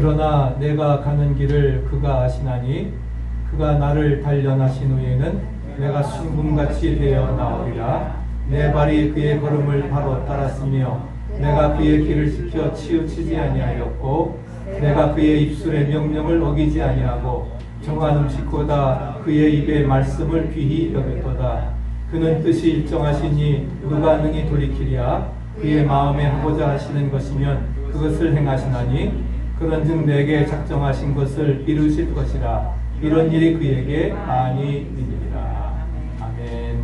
그러나 내가 가는 길을 그가 아시나니 그가 나를 단련하신 후에는 내가 순금같이 되어 나오리라. 내 발이 그의 걸음을 바로 따랐으며 내가 그의 길을 지켜 치우치지 아니하였고 내가 그의 입술의 명령을 어기지 아니하고 정한 음식보다 그의 입의 말씀을 귀히 여겼도다. 그는 뜻이 일정하시니 누가 능히 돌이키랴. 그의 마음에 하고자 하시는 것이면 그것을 행하시나니 그런즉 내게 작정하신 것을 이루실 것이라. 이런 일이 그에게 많이 있으리라. 아멘.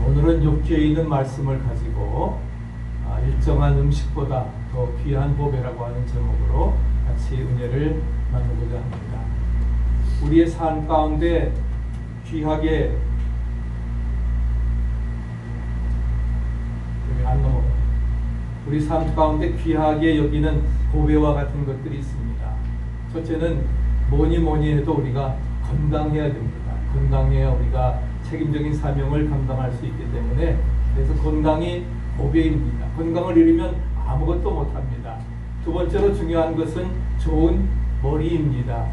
오늘은 욥기에 있는 말씀을 가지고 일정한 음식보다 더 귀한 보배라고 하는 제목으로 같이 은혜를 나누고자 합니다. 우리의 삶 가운데 귀하게 우리 삶 가운데 귀하게 여기는 보배와 같은 것들이 있습니다. 첫째는 뭐니 해도 우리가 건강해야 됩니다. 건강해야 우리가 책임적인 사명을 감당할 수 있기 때문에, 그래서 건강이 보배입니다. 건강을 잃으면 아무것도 못합니다. 두 번째로 중요한 것은 좋은 머리입니다.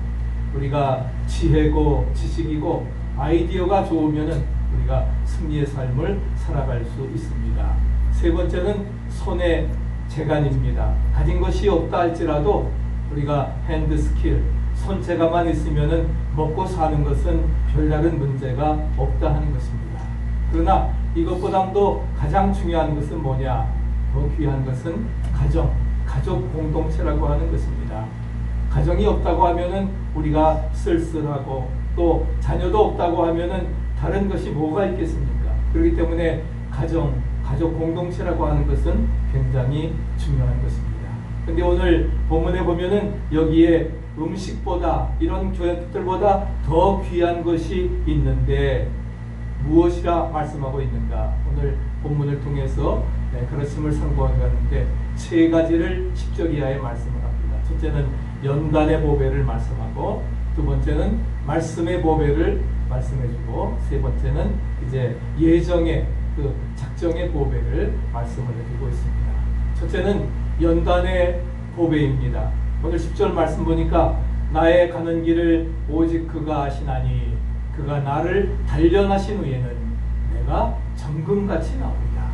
우리가 지혜고 지식이고 아이디어가 좋으면 우리가 승리의 삶을 살아갈 수 있습니다. 세 번째는 손의 재간입니다. 가진 것이 없다 할지라도 우리가 핸드 스킬, 손재간만 있으면 먹고 사는 것은 별다른 문제가 없다 하는 것입니다. 그러나 이것보다도 가장 중요한 것은 뭐냐? 더 귀한 것은 가족 공동체라고 하는 것입니다. 가정이 없다고 하면은 우리가 쓸쓸하고 또 자녀도 없다고 하면은 다른 것이 뭐가 있겠습니까? 그렇기 때문에 가족 공동체라고 하는 것은 굉장히 중요한 것입니다. 근데 오늘 본문에 보면은 여기에 음식보다, 이런 교회들보다 더 귀한 것이 있는데 무엇이라 말씀하고 있는가? 오늘 본문을 통해서 그렇음을 상고하는데 세 가지를 10절 이하에 말씀을 합니다. 첫째는 연단의 보배를 말씀하고, 두 번째는 말씀의 보배를 말씀해주고, 세 번째는 이제 예정의 작정의 보배를 말씀을 해주고 있습니다. 첫째는 연단의 보배입니다. 오늘 10절 말씀 보니까 나의 가는 길을 오직 그가 아시나니 그가 나를 단련하신 후에는 내가 정금같이 나오리라.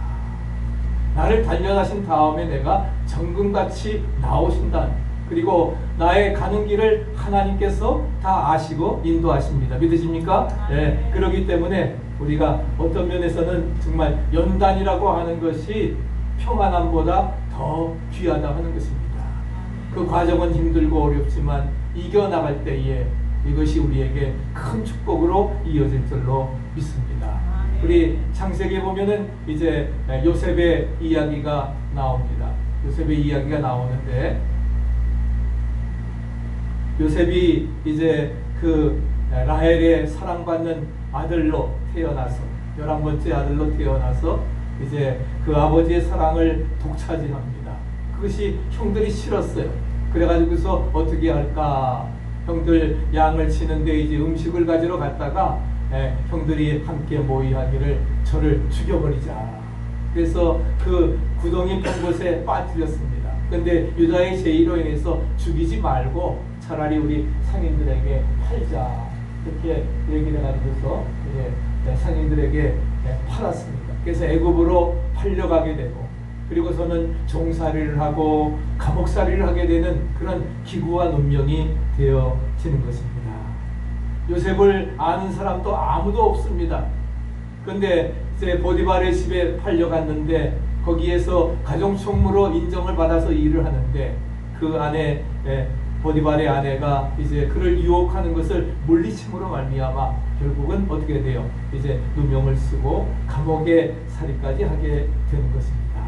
나를 단련하신 다음에 내가 정금같이 나오신다. 그리고 나의 가는 길을 하나님께서 다 아시고 인도하십니다. 믿으십니까? 네. 그렇기 때문에 우리가 어떤 면에서는 정말 연단이라고 하는 것이 평안함보다 더 귀하다 하는 것입니다. 그 과정은 힘들고 어렵지만 이겨나갈 때에 이것이 우리에게 큰 축복으로 이어질 줄로 믿습니다. 우리 창세기에 보면은 이제 요셉의 이야기가 나옵니다. 요셉의 이야기가 나오는데, 요셉이 이제 그 라헬의 사랑받는 아들로 태어나서 11번째 아들로 태어나서 이제 그 아버지의 사랑을 독차지합니다. 그것이 형들이 싫었어요. 그래가지고서 어떻게 할까? 형들 양을 치는데 이제 음식을 가지러 갔다가 형들이 함께 모의하기를 저를 죽여버리자. 그래서 그 구덩이 판 곳에 빠뜨렸습니다. 근데 유다의 제의로 인해서 죽이지 말고 차라리 우리 상인들에게 팔자. 그렇게 얘기를 해가지고서 이제 상인들에게 팔았습니다. 그래서 애굽으로 팔려가게 되고, 그리고서는 종살이를 하고 감옥살이를 하게 되는 그런 기구한 운명이 되어지는 것입니다. 요셉을 아는 사람도 아무도 없습니다. 그런데 이제 보디발의 집에 팔려갔는데 거기에서 가정총무로 인정을 받아서 일을 하는데, 그 아내 보디발의 아내가 이제 그를 유혹하는 것을 물리침으로 말미암아 결국은 어떻게 돼요? 이제 누명을 쓰고 감옥에 살이까지 하게 되는 것입니다.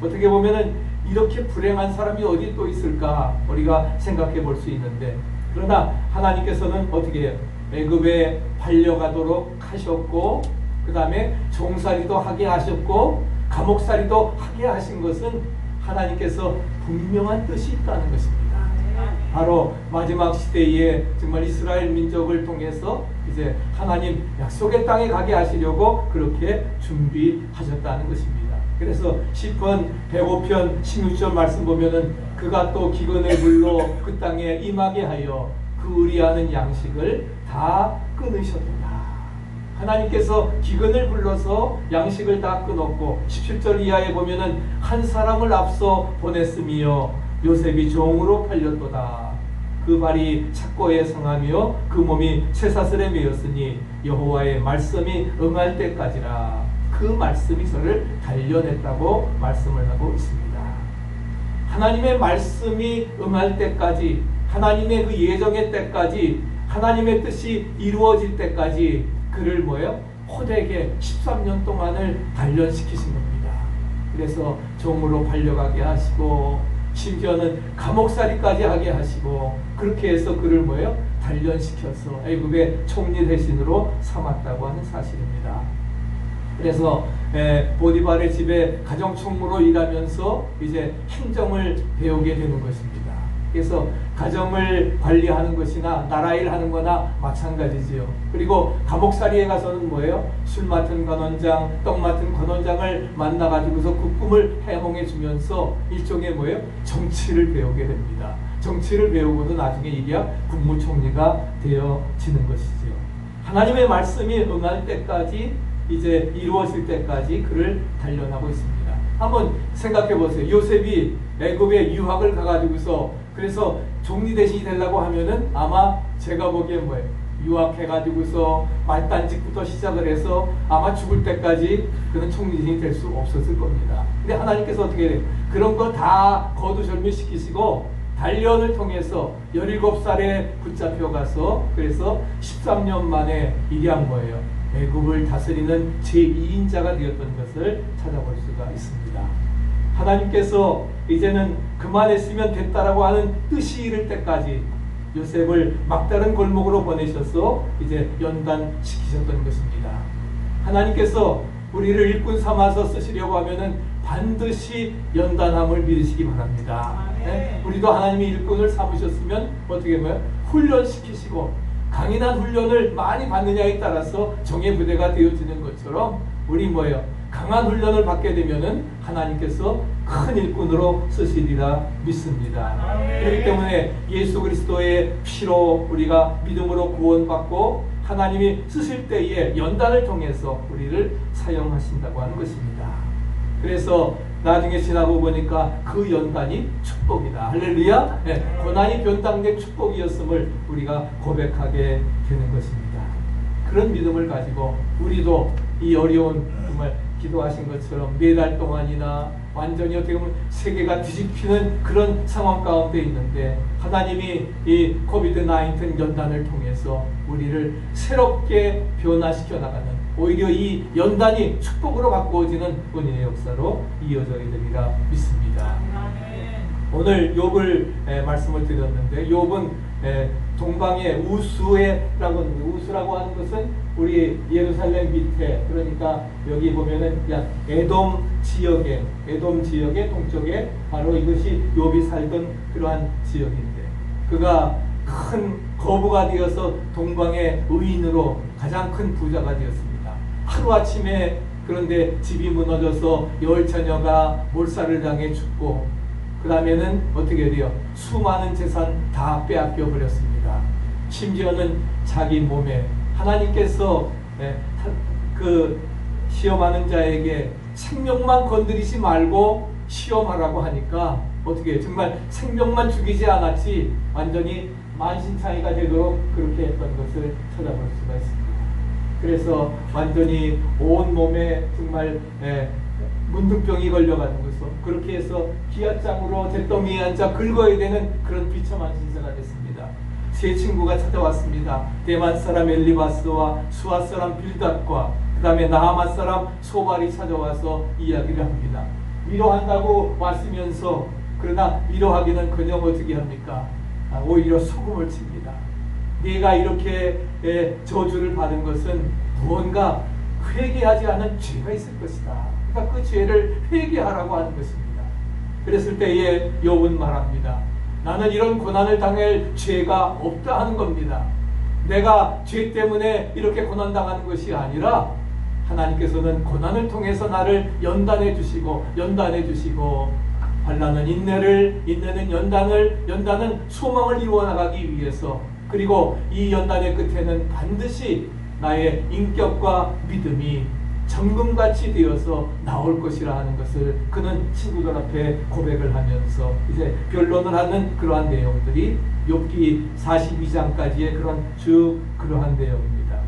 어떻게 보면은 이렇게 불행한 사람이 어디 또 있을까 우리가 생각해 볼 수 있는데, 그러나 하나님께서는 어떻게 해요? 애굽에 팔려가도록 하셨고, 그 다음에 종살이도 하게 하셨고 감옥살이도 하게 하신 것은 하나님께서 분명한 뜻이 있다는 것입니다. 바로 마지막 시대에 정말 이스라엘 민족을 통해서 이제 하나님 약속의 땅에 가게 하시려고 그렇게 준비하셨다는 것입니다. 그래서 시편 105편 16절 말씀 보면은 그가 또 기근을 불러 그 땅에 임하게 하여 그 의리하는 양식을 다 끊으셨도다. 하나님께서 기근을 불러서 양식을 다 끊었고 17절 이하에 보면은 한 사람을 앞서 보냈으며 요셉이 종으로 팔렸도다. 그 발이 착고에 상하며 그 몸이 쇠사슬에 매였으니 여호와의 말씀이 응할 때까지라. 그 말씀이 저를 단련했다고 말씀을 하고 있습니다. 하나님의 말씀이 응할 때까지, 하나님의 그 예정의 때까지, 하나님의 뜻이 이루어질 때까지 그를 뭐예요? 호되게 13년 동안을 단련시키신 겁니다. 그래서 종으로 팔려가게 하시고 심지어는 감옥살이까지 하게 하시고 그렇게 해서 그를 뭐예요? 단련시켜서 애굽의 총리 대신으로 삼았다고 하는 사실입니다. 그래서 보디발의 집에 가정총무로 일하면서 이제 행정을 배우게 되는 것입니다. 그래서 가정을 관리하는 것이나 나라 일 하는 거나 마찬가지지요. 그리고 감옥살이에 가서는 뭐예요? 술 맡은 관원장, 떡 맡은 관원장을 만나가지고서 그 꿈을 해몽해 주면서 일종의 뭐예요? 정치를 배우게 됩니다. 정치를 배우고도 나중에 이리야 국무총리가 되어지는 것이지요. 하나님의 말씀이 응할 때까지, 이제 이루어질 때까지 그를 단련하고 있습니다. 한번 생각해 보세요. 요셉이 애굽에 유학을 가가지고서 그래서 종리 대신이 되려고 하면은 아마 제가 보기엔 뭐예요? 유학해가지고서 말단직부터 시작을 해서 아마 죽을 때까지 그는 총리 대신이 될 수 없었을 겁니다. 근데 하나님께서 어떻게 해요? 그런 거 다 거두절미시키시고 단련을 통해서 17살에 붙잡혀 가서 그래서 13년 만에 일한 거예요. 애굽을 다스리는 제2인자가 되었던 것을 찾아볼 수가 있습니다. 하나님께서 이제는 그만했으면 됐다라고 하는 뜻이 이를 때까지 요셉을 막다른 골목으로 보내셔서 이제 연단시키셨던 것입니다. 하나님께서 우리를 일꾼 삼아서 쓰시려고 하면은 반드시 연단함을 믿으시기 바랍니다. 네? 우리도 하나님이 일꾼을 삼으셨으면 어떻게 뭐요? 훈련시키시고 강인한 훈련을 많이 받느냐에 따라서 정예 부대가 되어지는 것처럼 우리 뭐예요? 강한 훈련을 받게 되면은 하나님께서 큰 일꾼으로 쓰시리라 믿습니다. 그렇기 때문에 예수 그리스도의 피로 우리가 믿음으로 구원받고 하나님이 쓰실 때에 연단을 통해서 우리를 사용하신다고 하는 것입니다. 그래서 나중에 지나고 보니까 그 연단이 축복이다. 할렐루야. 네, 고난이 변당된 축복이었음을 우리가 고백하게 되는 것입니다. 그런 믿음을 가지고 우리도 이 어려운 정말 기도하신 것처럼 4달 동안이나 완전히 어떻게 보면 세계가 뒤집히는 그런 상황 가운데 있는데 하나님이 이 코비드-19 연단을 통해서 우리를 새롭게 변화시켜 나가는, 오히려 이 연단이 축복으로 바꾸어지는 은혜의 역사로 이어져야 되리라 믿습니다. 오늘 욥을 말씀을 드렸는데 욥은 동방의 우수라고 하는 것은 우리 예루살렘 밑에, 그러니까 여기 보면은 에돔 지역의 동쪽에 바로 이것이 욥이 살던 그러한 지역인데 그가 큰 거부가 되어서 동방의 의인으로 가장 큰 부자가 되었습니다. 하루아침에 그런데 집이 무너져서 10처녀가 몰살을 당해 죽고 그 다음에는 어떻게 돼요? 수많은 재산 다 빼앗겨 버렸습니다. 심지어는 자기 몸에 하나님께서 그 시험하는 자에게 생명만 건드리지 말고 시험하라고 하니까 어떻게 정말 생명만 죽이지 않았지 완전히 만신창이가 되도록 그렇게 했던 것을 찾아볼 수가 있습니다. 그래서 완전히 온 몸에 정말 문둥병이 걸려가는 것을 그렇게 해서 기아장으로 잿더미에 앉아 긁어야 되는 그런 비참한 신세가 됐습니다. 세 친구가 찾아왔습니다. 대만 사람 엘리바스와 수아 사람 빌닷과 그 다음에 나하마 사람 소발이 찾아와서 이야기를 합니다. 위로한다고 왔으면서 그러나 위로하기는 그냥 어떻게 합니까? 오히려 소금을 칩니다. 네가 이렇게 저주를 받은 것은 무언가 회개하지 않은 죄가 있을 것이다. 그러니까 그 죄를 회개하라고 하는 것입니다. 그랬을 때에 욥은 말합니다. 나는 이런 고난을 당할 죄가 없다 하는 겁니다. 내가 죄 때문에 이렇게 고난당하는 것이 아니라 하나님께서는 고난을 통해서 나를 연단해 주시고 환난은 인내는 연단은 소망을 이루어 나가기 위해서, 그리고 이 연단의 끝에는 반드시 나의 인격과 믿음이 정금같이 되어서 나올 것이라 하는 것을 그는 친구들 앞에 고백을 하면서 이제 변론을 하는 그러한 내용들이 욥기 42장까지의 그러한 내용입니다.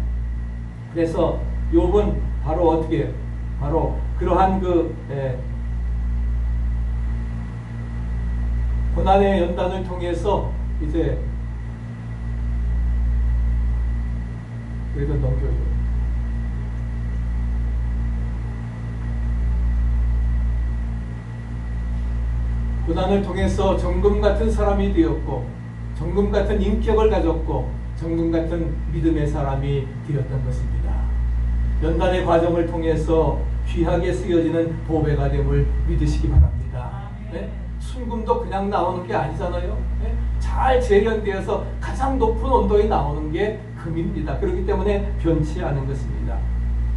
그래서 욥은 바로 그러한 고난의 연단을 통해서 이제 그래도 넘겨줘. 고난을 통해서 정금 같은 사람이 되었고, 정금 같은 인격을 가졌고, 정금 같은 믿음의 사람이 되었던 것입니다. 연단의 과정을 통해서 귀하게 쓰여지는 보배가 됨을 믿으시기 바랍니다. 네? 순금도 그냥 나오는 게 아니잖아요. 네? 잘 재련되어서 가장 높은 온도에 나오는 게 금입니다. 그렇기 때문에 변치 않은 것입니다.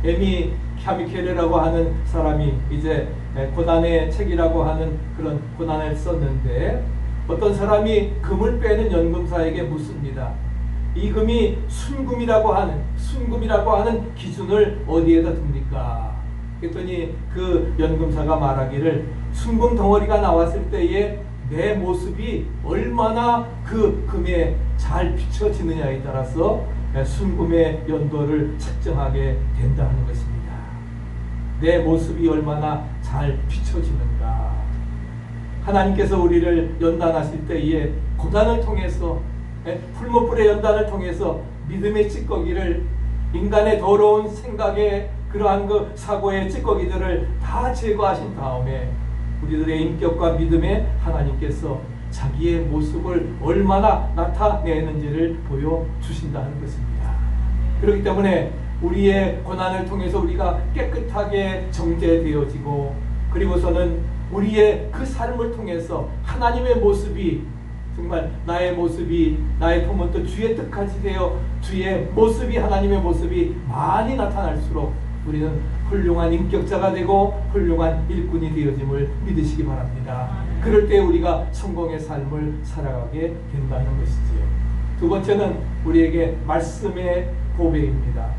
에미 캬미케르라고 하는 사람이 이제 고난의 책이라고 하는 그런 고난을 썼는데, 어떤 사람이 금을 빼는 연금사에게 묻습니다. 이 금이 순금이라고 하는 기준을 어디에다 둡니까? 그랬더니 그 연금사가 말하기를, 순금 덩어리가 나왔을 때에 내 모습이 얼마나 그 금에 잘 비춰지느냐에 따라서 순금의 연도를 측정하게 된다는 것입니다. 내 모습이 얼마나 잘 비춰지는가. 하나님께서 우리를 연단하실 때에 고난을 통해서, 풀무불의 연단을 통해서 믿음의 찌꺼기를, 인간의 더러운 생각의 그러한 그 사고의 찌꺼기들을 다 제거하신 다음에 우리들의 인격과 믿음에 하나님께서 자기의 모습을 얼마나 나타내는지를 보여주신다는 것입니다. 그렇기 때문에 우리의 고난을 통해서 우리가 깨끗하게 정죄되어지고, 그리고서는 우리의 그 삶을 통해서 하나님의 모습이, 정말 나의 품은 또 주의 뜻같이 되어 주의 모습이, 하나님의 모습이 많이 나타날수록 우리는 훌륭한 인격자가 되고 훌륭한 일꾼이 되어짐을 믿으시기 바랍니다. 그럴 때 우리가 성공의 삶을 살아가게 된다는 것이지요. 두 번째는 우리에게 말씀의 보배입니다.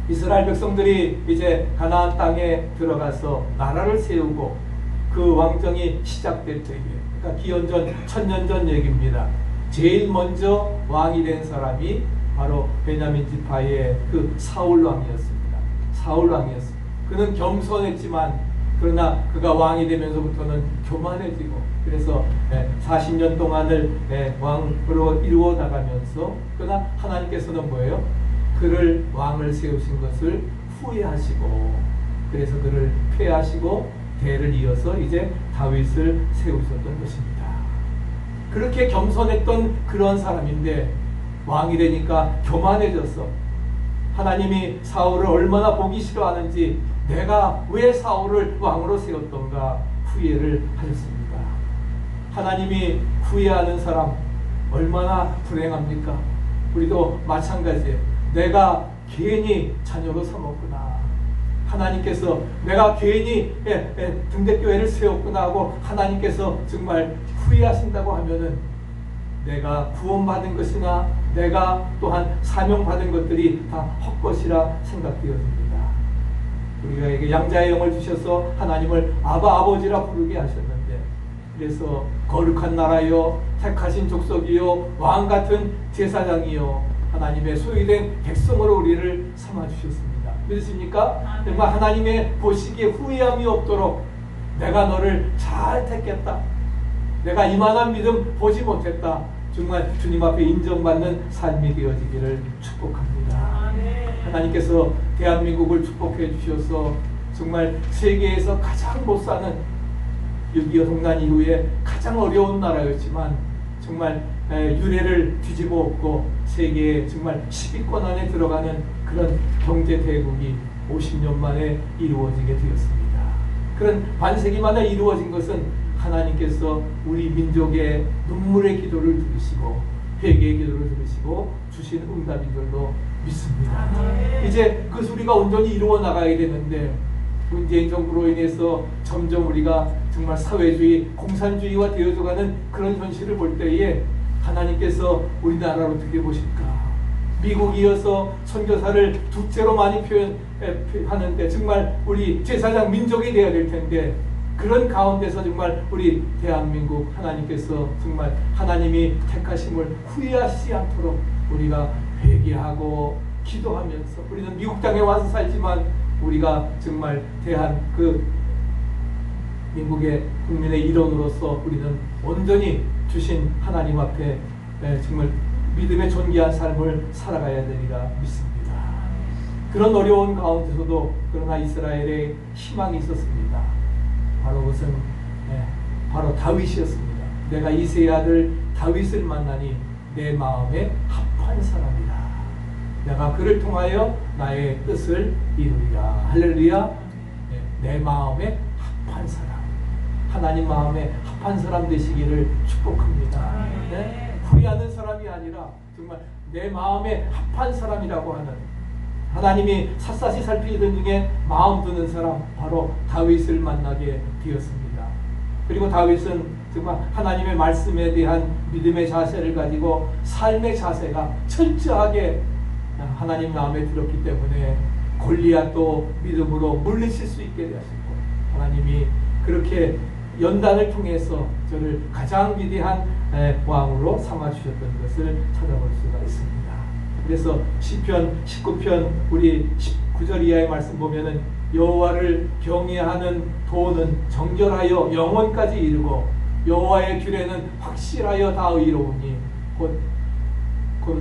이스라엘 백성들이 이제 가나안 땅에 들어가서 나라를 세우고 그 왕정이 시작될 때에, 그러니까 기원전 1000년 전 얘기입니다. 제일 먼저 왕이 된 사람이 바로 베냐민 지파의 그 사울 왕이었습니다. 그는 겸손했지만, 그러나 그가 왕이 되면서부터는 교만해지고, 그래서 40년 동안을 왕으로 이루어 나가면서, 그러나 하나님께서는 뭐예요? 그를 왕을 세우신 것을 후회하시고, 그래서 그를 폐하시고 대를 이어서 이제 다윗을 세우셨던 것입니다. 그렇게 겸손했던 그런 사람인데 왕이 되니까 교만해졌어. 하나님이 사울을 얼마나 보기 싫어하는지, 내가 왜 사울을 왕으로 세웠던가 후회를 하셨습니다. 하나님이 후회하는 사람 얼마나 불행합니까? 우리도 마찬가지예요. 내가 괜히 자녀로 삼았구나. 하나님께서 내가 괜히 등대교회를 세웠구나 하고 하나님께서 정말 후회하신다고 하면은 내가 구원받은 것이나 내가 또한 사명받은 것들이 다 헛것이라 생각되어집니다. 우리에게 양자의 영을 주셔서 하나님을 아버지라 부르게 하셨는데, 그래서 거룩한 나라요, 택하신 족속이요, 왕같은 제사장이요, 하나님의 소유된 백성으로 우리를 삼아주셨습니다. 그렇습니까? 정말 하나님의 보시기에 후회함이 없도록 내가 너를 잘 택했다, 내가 이만한 믿음 보지 못했다, 정말 주님 앞에 인정받는 삶이 되어지기를 축복합니다. 하나님께서 대한민국을 축복해 주셔서 정말 세계에서 가장 못 사는 6.25 동란 이후에 가장 어려운 나라였지만 정말 유례를 뒤집어 엎고 세계에 정말 10위권 안에 들어가는 그런 경제 대국이 50년 만에 이루어지게 되었습니다. 그런 반세기 만에 이루어진 것은 하나님께서 우리 민족의 눈물의 기도를 들으시고 회개의 기도를 들으시고 주신 응답인 줄로 믿습니다. 이제 그 소리가 온전히 이루어 나가야 되는데 문재인 정부로 인해서 점점 우리가 정말 사회주의, 공산주의화 되어져가는 그런 현실을 볼 때에 하나님께서 우리나라를 어떻게 보실까? 미국이어서 선교사를 두째로 많이 표현하는데 정말 우리 제사장 민족이 되어야 될 텐데 그런 가운데서 정말 우리 대한민국 하나님께서 정말 하나님이 택하심을 후회하시지 않도록 우리가 회개하고 기도하면서 우리는 미국 땅에 와서 살지만 우리가 정말 민국의 국민의 일원으로서 우리는 온전히 주신 하나님 앞에 정말 믿음의 존귀한 삶을 살아가야 되리라 믿습니다. 그런 어려운 가운데서도 그러나 이스라엘에 희망이 있었습니다. 바로 그것은 바로 다윗이었습니다. 내가 이새의 아들 다윗을 만나니 내 마음에 합한 사람이라. 내가 그를 통하여 나의 뜻을 이루리라. 할렐루야. 내 마음에 합한 사람, 하나님 마음에 합한 사람 되시기를 축복합니다. 후회하는 사람이 아니라 정말 내 마음에 합한 사람이라고 하는, 하나님이 샅샅이 살피던 중에 마음 드는 사람, 바로 다윗을 만나게 되었습니다. 그리고 다윗은 정말 하나님의 말씀에 대한 믿음의 자세를 가지고 삶의 자세가 철저하게 하나님 마음에 들었기 때문에 골리앗도 믿음으로 물리칠 수 있게 되었고, 하나님이 그렇게 연단을 통해서 저를 가장 위대한 왕으로 삼아주셨던 것을 찾아볼 수가 있습니다. 그래서 시편 19편 우리 19절 이하의 말씀 보면은 여호와를 경외하는 도는 정결하여 영혼까지 이르고 여호와의 규례는 확실하여 다 의로우니 곧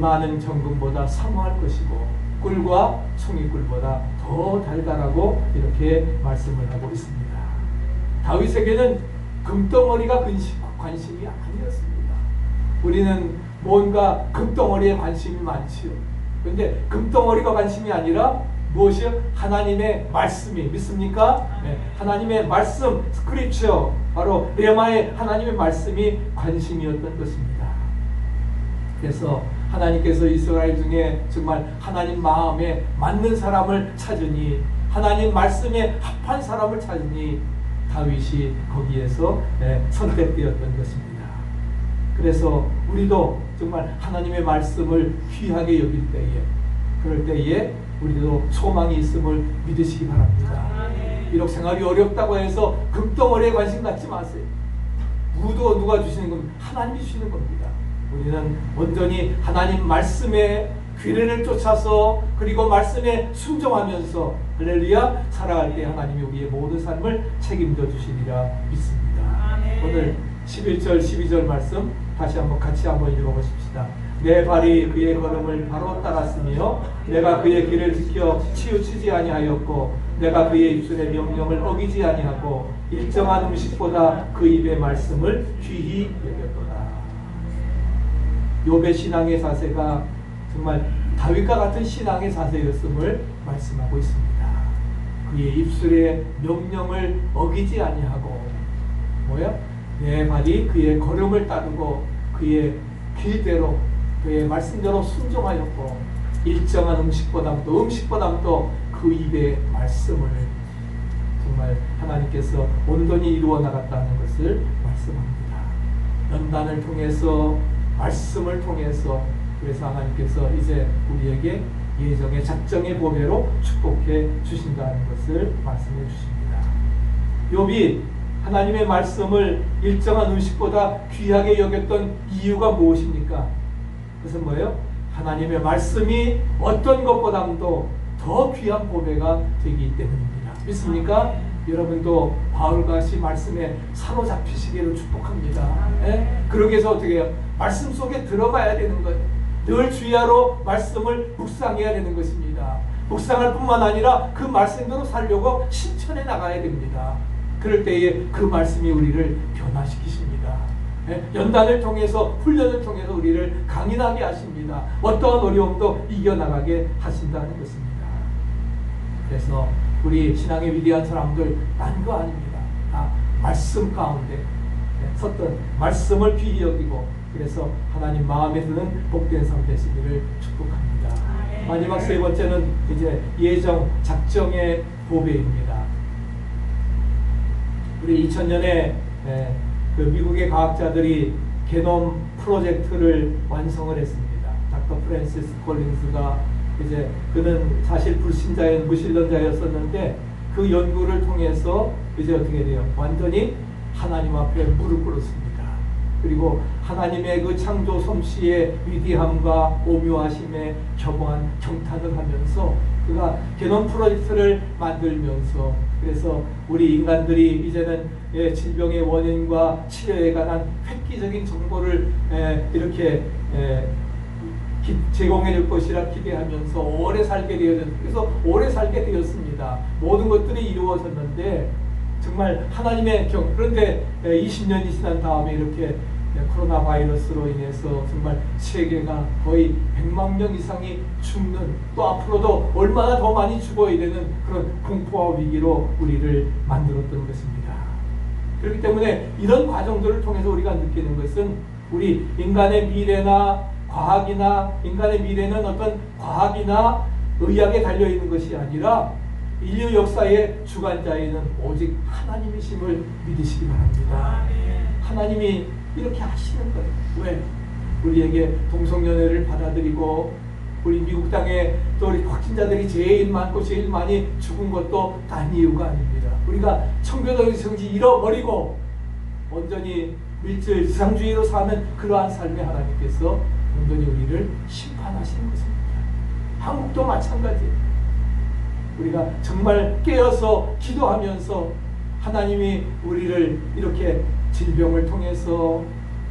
많은 정금보다 사모할 것이고 꿀과 송이꿀보다 더 달달하고 이렇게 말씀을 하고 있습니다. 다윗에게는 금덩어리가 관심이 아니었습니다. 우리는 뭔가 금덩어리에 관심이 많지요. 그런데 금덩어리가 관심이 아니라 무엇이요? 하나님의 말씀이, 믿습니까? 하나님의 말씀, 스크립처, 바로 레마의 하나님의 말씀이 관심이었던 것입니다. 그래서 하나님께서 이스라엘 중에 정말 하나님 마음에 맞는 사람을 찾으니, 하나님 말씀에 합한 사람을 찾으니 다윗이 거기에서 선택되었던 것입니다. 그래서 우리도 정말 하나님의 말씀을 귀하게 여길 때에, 그럴 때에 우리도 소망이 있음을 믿으시기 바랍니다. 비록 생활이 어렵다고 해서 금덩어리에 관심 갖지 마세요. 누가 주시는 겁니다. 하나님이 주시는 겁니다. 우리는 온전히 하나님 말씀의 규례를 쫓아서 그리고 말씀에 순종하면서 할렐루야 살아갈 때 하나님이 우리의 모든 삶을 책임져 주시리라 믿습니다. 오늘 11절 12절 말씀 다시 한번 같이 한번 읽어보십시다. 내 발이 그의 걸음을 바로 따랐으며 내가 그의 길을 지켜 치우치지 아니하였고 내가 그의 입술의 명령을 어기지 아니하고 일정한 음식보다 그 입의 말씀을 귀히 여겼도다. 욥의 신앙의 자세가 정말 다윗과 같은 신앙의 자세였음을 말씀하고 있습니다. 그의 입술의 명령을 어기지 아니하고 내 발이 그의 걸음을 따르고 그의 길대로 그의 말씀대로 순종하였고 일정한 음식보다도 그 입의 말씀을 정말 하나님께서 온전히 이루어 나갔다는 것을 말씀합니다. 연단을 통해서 말씀을 통해서 그래서 하나님께서 이제 우리에게 예정의 작정의 보배로 축복해 주신다는 것을 말씀해 주십니다. 욥이 하나님의 말씀을 일정한 음식보다 귀하게 여겼던 이유가 무엇입니까? 그것은 뭐예요? 하나님의 말씀이 어떤 것보다도 더 귀한 보배가 되기 때문입니다. 믿습니까? 여러분도 바울같이 말씀에 사로잡히시기를 축복합니다. 그러기 위해서 어떻게 해요? 말씀 속에 들어가야 되는 거예요. 늘 주야로 말씀을 묵상해야 되는 것입니다. 묵상할 뿐만 아니라 그 말씀대로 살려고 실천해 나가야 됩니다. 그럴 때에 그 말씀이 우리를 변화시키십니다. 연단을 통해서 훈련을 통해서 우리를 강인하게 하십니다. 어떠한 어려움도 이겨나가게 하신다는 것입니다. 그래서 우리 신앙의 위대한 사람들 딴 거 아닙니다. 다 말씀 가운데 섰던 말씀을 귀히 여기고 그래서 하나님 마음에 드는 복된 삶 되시기를 축복합니다. 마지막 세 번째는 이제 예정, 작정의 보배입니다. 우리 2000년에 그 미국의 과학자들이 게놈 프로젝트를 완성을 했습니다. 닥터 프랜시스 콜린스가 이제 그는 사실 불신자였, 무신론자였었는데 그 연구를 통해서 이제 어떻게 돼요? 완전히 하나님 앞에 무릎 꿇었습니다. 그리고 하나님의 그 창조 솜씨의 위대함과 오묘하심에 겸허한 경탄을 하면서 그가 게놈 프로젝트를 만들면서 그래서 우리 인간들이 이제는 질병의 원인과 치료에 관한 획기적인 정보를 이렇게 제공해 줄 것이라 기대하면서 오래 살게 되었습니다. 그래서 오래 살게 되었습니다. 모든 것들이 이루어졌는데 정말 하나님의 그런데 20년이 지난 다음에 이렇게 코로나 바이러스로 인해서 정말 세계가 거의 100만 명 이상이 죽는, 또 앞으로도 얼마나 더 많이 죽어야 되는 그런 공포와 위기로 우리를 만들었던 것입니다. 그렇기 때문에 이런 과정들을 통해서 우리가 느끼는 것은 우리 인간의 미래나 과학이나 인간의 미래는 어떤 과학이나 의학에 달려있는 것이 아니라 인류 역사의 주관자에는 오직 하나님이심을 믿으시기 바랍니다. 하나님이 이렇게 하시는 거예요. 왜? 우리에게 동성연애를 받아들이고 우리 미국 땅에 또 우리 확진자들이 제일 많고 제일 많이 죽은 것도 딴 이유가 아닙니다. 우리가 청교도의 성지 잃어버리고 온전히 밀질 지상주의로 사는 그러한 삶에 하나님께서 온전히 우리를 심판하시는 것입니다. 한국도 마찬가지예요. 우리가 정말 깨어서 기도하면서 하나님이 우리를 이렇게 질병을 통해서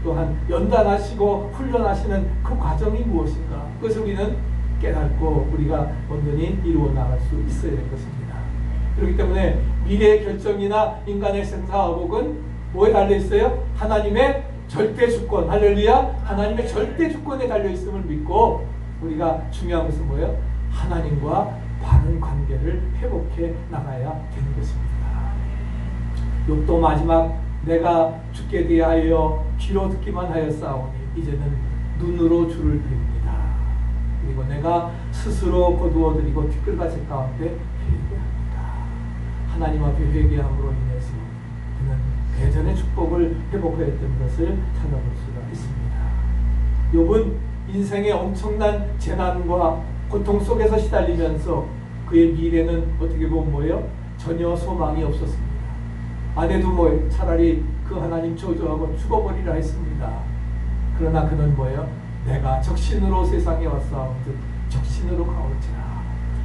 또한 연단하시고 훈련하시는 그 과정이 무엇인가, 그것을 우리는 깨닫고 우리가 온전히 이루어 나갈 수 있어야 될 것입니다. 그렇기 때문에 미래의 결정이나 인간의 생사화복은 뭐에 달려있어요? 하나님의 절대 주권, 할렐루야, 하나님의 절대 주권에 달려있음을 믿고 우리가 중요한 것은 뭐예요? 하나님과 바른 관계를 회복해 나가야 되는 것입니다. 욥도 마지막 내가 죽게 대하여 귀로 듣기만 하였사오니 이제는 눈으로 주를 봅니다. 그리고 내가 스스로 거두어드리고 티끌같이 가운데 회개합니다. 하나님 앞에 회개함으로 인해서 그는 대전의 축복을 회복하였던 것을 찾아볼 수가 있습니다. 욥은 인생의 엄청난 재난과 고통 속에서 시달리면서 그의 미래는 어떻게 보면 뭐예요? 전혀 소망이 없었습니다. 아내도 뭐 차라리 그 하나님 저주하고 죽어버리라 했습니다. 그러나 그는 뭐예요? 내가 적신으로 세상에 왔사온즉 적신으로 가올지라.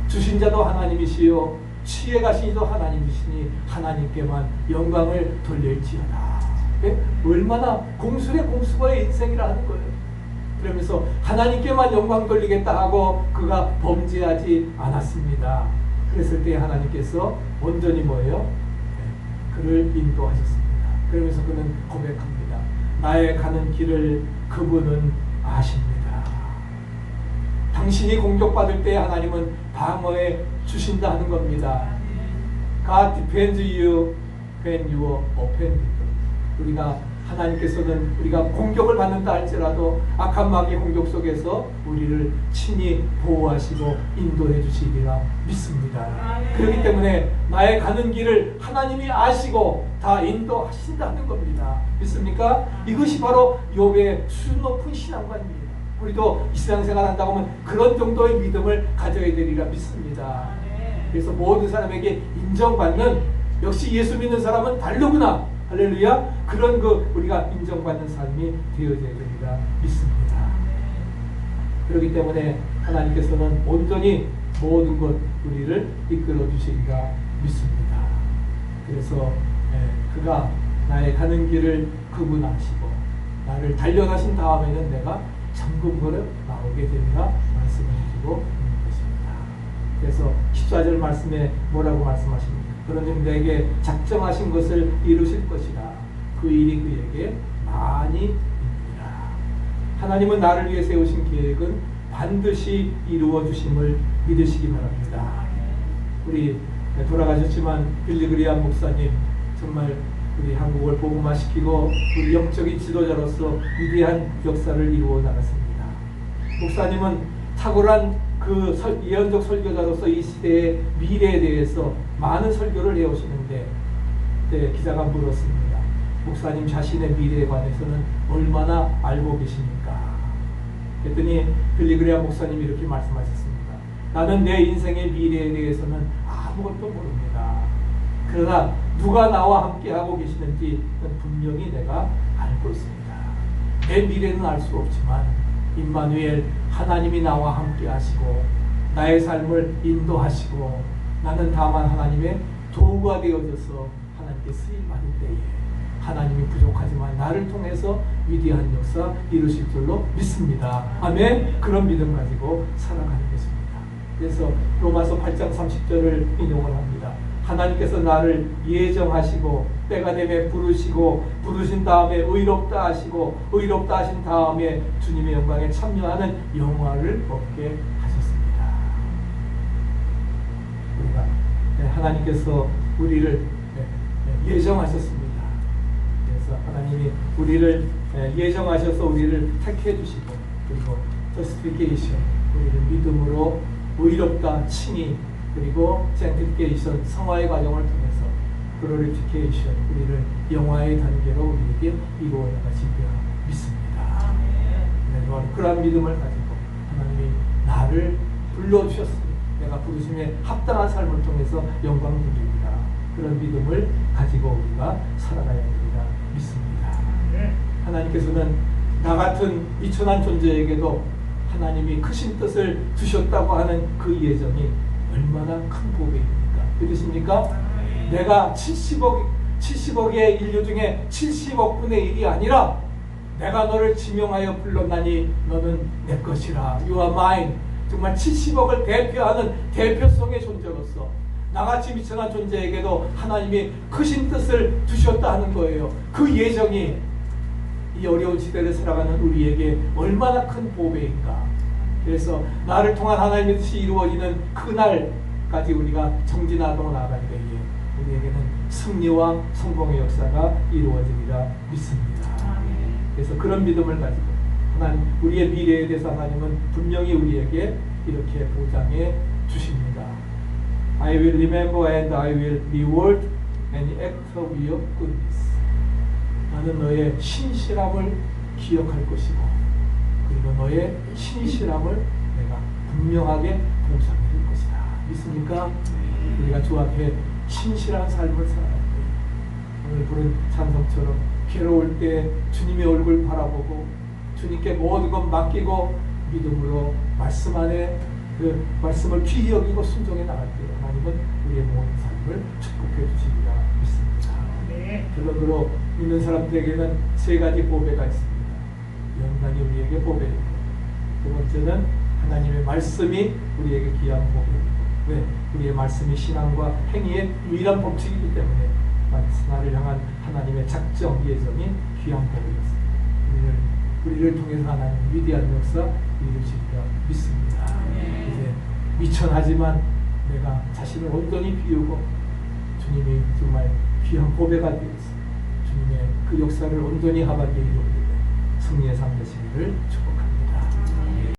주신 자도 하나님이시요 취해 가신 이도 하나님이시니 하나님께만 영광을 돌릴지어다. 얼마나 공수의 공수의 인생이라 하는 거예요. 그러면서 하나님께만 영광 돌리겠다 하고 그가 범죄하지 않았습니다. 그랬을 때 하나님께서 온전히 뭐예요? 그를 인도하셨습니다. 그러면서 그는 고백합니다. 나의 가는 길을 그분은 아십니다. 당신이 공격받을 때 하나님은 방어해 주신다 하는 겁니다. God defends you when you are offended. 우리가 하나님께서는 우리가 공격을 받는다 할지라도 악한 마귀의 공격 속에서 우리를 친히 보호하시고 인도해 주시리라 믿습니다. 그렇기 때문에 나의 가는 길을 하나님이 아시고 다 인도하신다는 겁니다. 믿습니까? 이것이 바로 욥의 수준 높은 신앙관입니다. 우리도 이 세상 생활한다고 하면 그런 정도의 믿음을 가져야 되리라 믿습니다. 그래서 모든 사람에게 인정받는, 역시 예수 믿는 사람은 다르구나, 할렐루야, 그런 우리가 인정받는 삶이 되어져야 되리라 믿습니다. 그렇기 때문에 하나님께서는 온전히 모든 것 우리를 이끌어 주시리라 믿습니다. 그래서 그가 나의 가는 길을 그분 아시고 나를 단련하신 다음에는 내가 천국으로 나오게 되리라 말씀을 해주고 있는 것입니다. 그래서 14절 말씀에 뭐라고 말씀하십니까? 그러니 내게 작정하신 것을 이루실 것이라. 그 일이 그에게 많이 있느니라. 하나님은 나를 위해 세우신 계획은 반드시 이루어 주심을 믿으시기 바랍니다. 우리 돌아가셨지만 빌리 그리암 목사님, 정말 우리 한국을 복음화시키고 우리 영적인 지도자로서 위대한 역사를 이루어 나갔습니다. 목사님은 탁월한 그 예언적 설교자로서 이 시대의 미래에 대해서 많은 설교를 해오시는데 기자가 물었습니다. 목사님 자신의 미래에 관해서는 얼마나 알고 계십니까? 그랬더니 빌리그레암 목사님이 이렇게 말씀하셨습니다. 나는 내 인생의 미래에 대해서는 아무것도 모릅니다. 그러나 누가 나와 함께 하고 계시는지 분명히 내가 알고 있습니다. 내 미래는 알 수 없지만 임마누엘 하나님이 나와 함께 하시고 나의 삶을 인도하시고 나는 다만 하나님의 도구가 되어져서 하나님께 쓰임받을 때에 하나님이 부족하지만 나를 통해서 위대한 역사 이루실 줄로 믿습니다. 아멘. 그런 믿음 가지고 살아가는 것입니다. 그래서 로마서 8장 30절을 인용을 합니다. 하나님께서 나를 예정하시고 때가 되매 부르시고 부르신 다음에 의롭다 하시고 의롭다 하신 다음에 주님의 영광에 참여하는 영화를 얻게 하셨습니다. 우리가 하나님께서 우리를 예정하셨습니다. 그래서 하나님이 우리를 예정하셔서 우리를 택해 주시고 그리고 justification 우리를 믿음으로 의롭다 칭의 그리고 sanctification 성화의 과정을 통해서 glorification 우리를 영화의 단계로 우리에게 이루어 나가시리라 믿습니다. 네, 그러한 믿음을 가지고 하나님이 나를 불러주셨으니 내가 부르심에 합당한 삶을 통해서 영광 돌리리라. 그런 믿음을 가지고 우리가 살아가야 됩니다. 믿습니다. 하나님께서는 나 같은 미천한 존재에게도 하나님이 크신 뜻을 주셨다고 하는 그 예정이 얼마나 큰 복입니까? 믿으십니까? 내가 70억의 인류 중에 70억 분의 1이 아니라 내가 너를 지명하여 불렀나니 너는 내 것이라. You are mine. 정말 70억을 대표하는 대표성의 존재로서 나같이 미천한 존재에게도 하나님이 크신 뜻을 주셨다 하는 거예요. 그 예정이 이 어려운 시대를 살아가는 우리에게 얼마나 큰 보배인가. 그래서 나를 통한 하나님의 뜻이 이루어지는 그날까지 우리가 정진하고 나아갈 때에 우리에게는 승리와 성공의 역사가 이루어지리라 믿습니다. 그래서 그런 믿음을 가지고 하나님 우리의 미래에 대해서 하나님은 분명히 우리에게 이렇게 보장해 주십니다. I will remember and I will reward any act of your goodness. 나는 너의 신실함을 기억할 것이고 그리고 너의 신실함을 내가 분명하게 보상해줄 것이다. 믿습니까? 우리가 주 앞에 신실한 삶을 살아갈 때 오늘 부른 찬송처럼 괴로울 때 주님의 얼굴 바라보고 주님께 모든 것 맡기고 믿음으로 말씀 안에 그 말씀을 귀히 여기고 순종해 나갈 때 하나님은 우리의 모든 삶을 축복해 주시리라 믿습니다. 결론으로 믿는 사람들에게는 세 가지 보배가 있습니다. 영광이 우리에게 보배입니다. 두 번째는 하나님의 말씀이 우리에게 귀한 보배입니다. 왜? 우리의 말씀이 신앙과 행위의 유일한 법칙이기 때문에 나를 향한 하나님의 작정, 예정이 귀한 보배였습니다. 우리를 통해서 하나님 위대한 역사 이루시리라 믿습니다. 이제 미천하지만 내가 자신을 온전히 비우고 주님이 정말 귀한 보배가 되어서 주님의 그 역사를 온전히 하반기에 이루게 승리의 삶 되시기를 축복합니다.